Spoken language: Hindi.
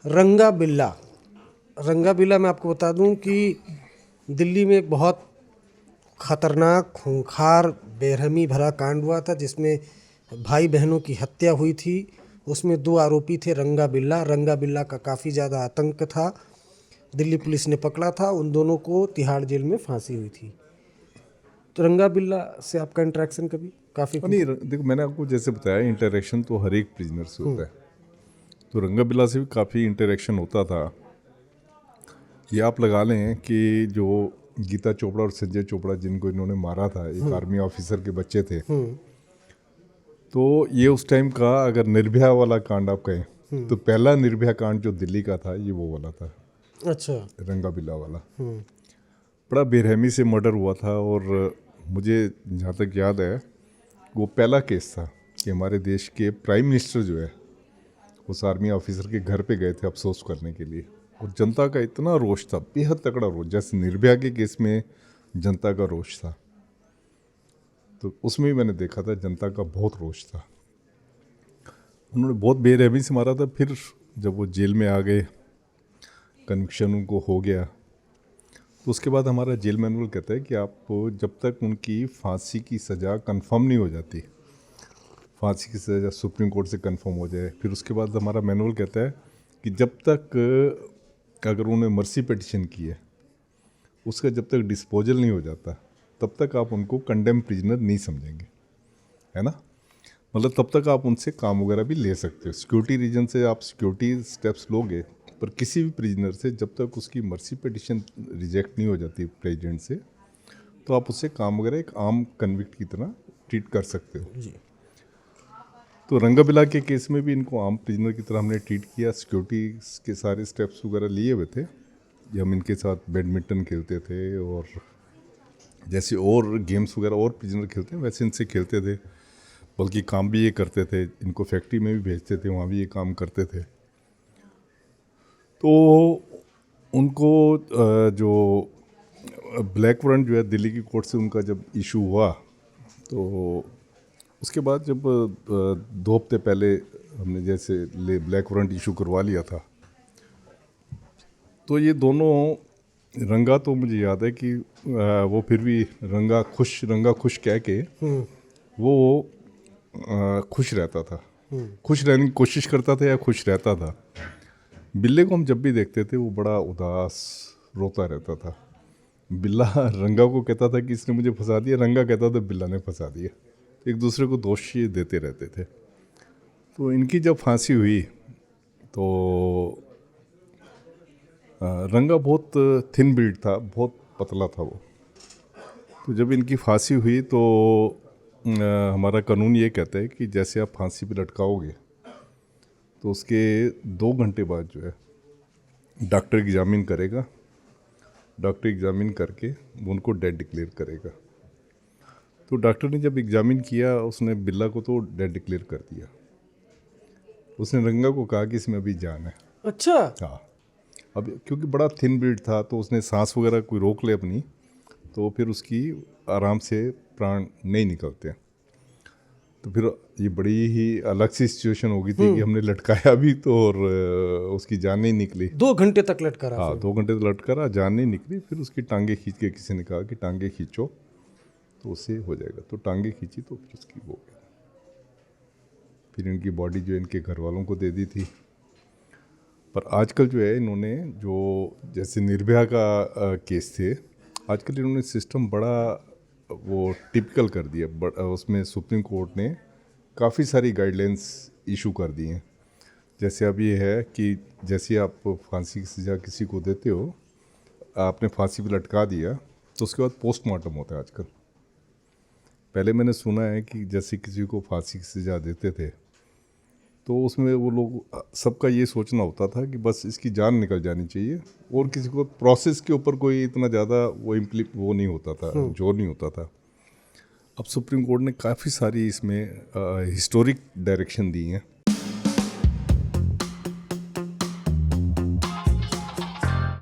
रंगा बिल्ला। रंगा बिल्ला मैं आपको बता दूं कि दिल्ली में एक बहुत खतरनाक, खूंखार, बेरहमी भरा कांड हुआ था जिसमें भाई बहनों की हत्या हुई थी। उसमें 2 आरोपी थे, रंगा बिल्ला। रंगा बिल्ला का काफ़ी ज़्यादा आतंक था। दिल्ली पुलिस ने पकड़ा था। उन दोनों को तिहाड़ जेल में फांसी हुई थी। तो रंगा बिल्ला से आपका इंटरेक्शन कभी काफ़ी कुछ? नहीं, देखो मैंने आपको जैसे बताया, इंटरेक्शन तो हर एक प्रिजनर से होता है। तो रंगा बिल्ला से भी काफ़ी इंटरेक्शन होता था। ये आप लगा लें कि जो गीता चोपड़ा और संजय चोपड़ा जिनको इन्होंने मारा था, एक आर्मी ऑफिसर के बच्चे थे, तो ये उस टाइम का, अगर निर्भया वाला कांड आप कहें तो पहला निर्भया कांड जो दिल्ली का था ये वो वाला था, अच्छा। रंगा बिल्ला वाला। बड़ा बेरहमी से मर्डर हुआ था। और मुझे जहाँ तक याद है, वो पहला केस था कि हमारे देश के प्राइम मिनिस्टर जो है उस आर्मी ऑफिसर के घर पे गए थे अफसोस करने के लिए। और जनता का इतना रोष था, बेहद तगड़ा रोष, जैसे निर्भया के केस में जनता का रोष था, तो उसमें भी मैंने देखा था जनता का बहुत रोष था। उन्होंने बहुत बेरहमी से मारा था। फिर जब वो जेल में आ गए, कन्विक्शन उनको हो गया, तो उसके बाद हमारा जेल मैनुअल कहता है कि आप जब तक उनकी फांसी की सज़ा कंफर्म नहीं हो जाती, फांसी की सज़ा सुप्रीम कोर्ट से कंफर्म हो जाए, फिर उसके बाद हमारा मैनुअल कहता है कि जब तक अगर उन्होंने मर्सी पिटिशन की है उसका जब तक डिस्पोजल नहीं हो जाता तब तक आप उनको कंडेम प्रिजनर नहीं समझेंगे, है ना। मतलब तब तक आप उनसे काम वगैरह भी ले सकते हो, सिक्योरिटी रीजन से आप सिक्योरिटी स्टेप्स लोगे, पर किसी भी प्रिजनर से जब तक उसकी मर्सी पिटिशन रिजेक्ट नहीं हो जाती प्रेसिडेंट से, तो आप उससे काम वगैरह एक आम कन्विक्ट की तरह ट्रीट कर सकते हो जी। तो रंगा बिल्ला के केस में भी इनको आम प्रिजनर की तरह हमने ट्रीट किया। सिक्योरिटी के सारे स्टेप्स वगैरह लिए हुए थे। ये हम इनके साथ बैडमिंटन खेलते थे और जैसे और गेम्स वगैरह और प्रिजनर खेलते हैं वैसे इनसे खेलते थे, बल्कि काम भी ये करते थे, इनको फैक्ट्री में भी भेजते थे, वहाँ भी ये काम करते थे। तो उनको जो ब्लैक वारंट जो है दिल्ली की कोर्ट से उनका जब इशू हुआ, तो उसके बाद जब 2 हफ्ते पहले हमने जैसे ब्लैक वारंट इशू करवा लिया था, तो ये दोनों, रंगा तो मुझे याद है कि वो फिर भी रंगा खुश कह के वो खुश रहता था, खुश रहने की कोशिश करता था या खुश रहता था। बिल्ले को हम जब भी देखते थे वो बड़ा उदास रोता रहता था। बिल्ला रंगा को कहता था कि इसने मुझे फंसा दिया, रंगा कहता था बिल्ला ने फंसा दिया। एक दूसरे को दोष ये देते रहते थे। तो इनकी जब फांसी हुई तो रंगा बहुत थिन बिल्ड था, बहुत पतला था वो। तो जब इनकी फांसी हुई तो हमारा कानून ये कहता है कि जैसे आप फांसी पे लटकाओगे तो उसके 2 घंटे बाद जो है डॉक्टर एग्जामिन करेगा, डॉक्टर एग्जामिन करके वो उनको डेड डिक्लेयर करेगा। तो डॉक्टर ने जब एग्जामिन किया उसने बिल्ला को तो डेड डिक्लेयर कर दिया। उसने रंगा को कहा कि इसमें अभी जान है। अच्छा। हाँ, अब क्योंकि बड़ा थिन ब्रीड था तो उसने सांस वगैरह कोई रोक ले अपनी, तो फिर उसकी आराम से प्राण नहीं निकलते। तो फिर ये बड़ी ही अलग सी सिचुएशन हो गई थी कि हमने लटकाया भी तो और उसकी जान नहीं निकली। 2 घंटे तक लटका रहा। हाँ, 2 घंटे तक लटका रहा, जान नहीं निकली। फिर उसकी टांगे खींच के किसी ने कहा कि टांगे खींचो तो उससे हो जाएगा। तो टांगे खींची तो फिर उसकी वो गया। फिर इनकी बॉडी जो इनके घर वालों को दे दी थी। पर आजकल जो है इन्होंने जो जैसे निर्भया का केस थे, आजकल इन्होंने सिस्टम बड़ा वो टिपिकल कर दिया। उसमें सुप्रीम कोर्ट ने काफ़ी सारी गाइडलाइंस इशू कर दी हैं। जैसे अब ये है कि जैसे आप फांसी की सज़ा किसी को देते हो, आपने फांसी पे लटका दिया तो उसके बाद पोस्टमार्टम होता है आजकल। पहले मैंने सुना है कि जैसे किसी को फांसी की सज़ा देते थे तो उसमें वो लोग सबका ये सोचना होता था कि बस इसकी जान निकल जानी चाहिए, और किसी को प्रोसेस के ऊपर कोई इतना ज़्यादा वो नहीं होता था, जोर नहीं होता था। अब सुप्रीम कोर्ट ने काफ़ी सारी इसमें हिस्टोरिक डायरेक्शन दी हैं